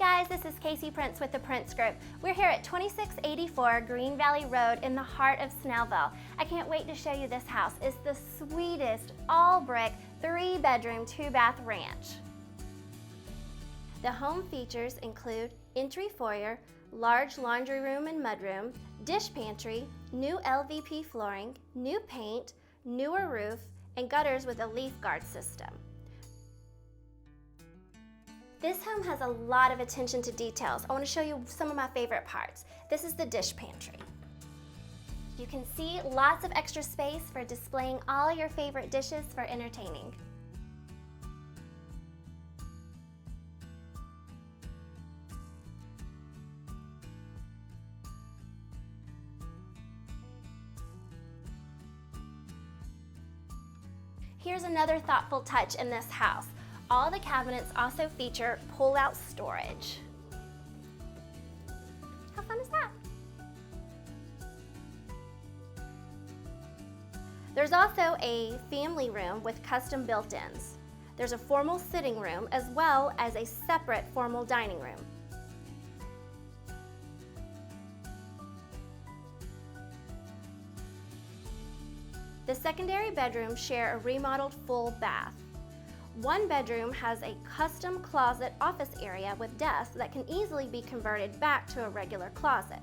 guys, this is Casey Prince with the Prince Group. We're here at 2684 Greenvalley Road in the heart of Snellville. I can't wait to show you this house. It's the sweetest all-brick 3-bedroom, 2-bath ranch. The home features include entry foyer, large laundry room and mudroom, dish pantry, new LVP flooring, new paint, newer roof, and gutters with a leaf guard system. This home has a lot of attention to details. I want to show you some of my favorite parts. This is the dish pantry. You can see lots of extra space for displaying all your favorite dishes for entertaining. Here's another thoughtful touch in this house. All the cabinets also feature pull-out storage. How fun is that? There's also a family room with custom built-ins. There's a formal sitting room as well as a separate formal dining room. The secondary bedrooms share a remodeled full bath. One bedroom has a custom closet office area with desks that can easily be converted back to a regular closet.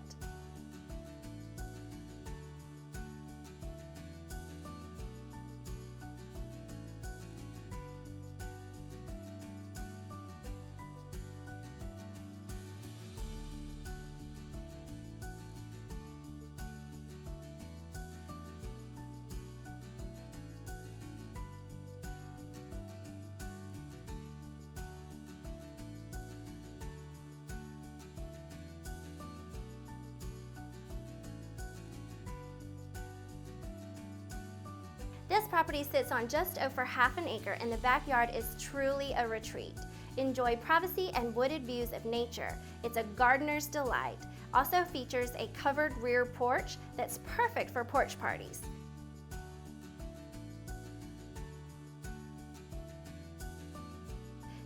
This property sits on just over half an acre and the backyard is truly a retreat. Enjoy privacy and wooded views of nature. It's a gardener's delight. Also features a covered rear porch that's perfect for porch parties.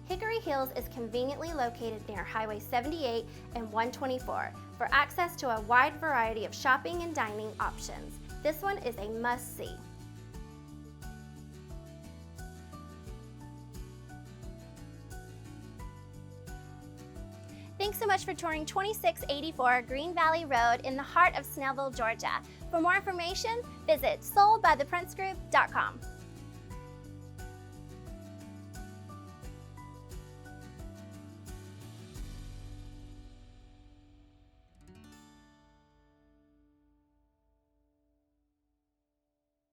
Hickory Hills is conveniently located near Highway 78 and 124 for access to a wide variety of shopping and dining options. This one is a must-see. Thanks so much for touring 2684 Greenvalley Road in the heart of Snellville, Georgia. For more information, visit soldbytheprincegroup.com.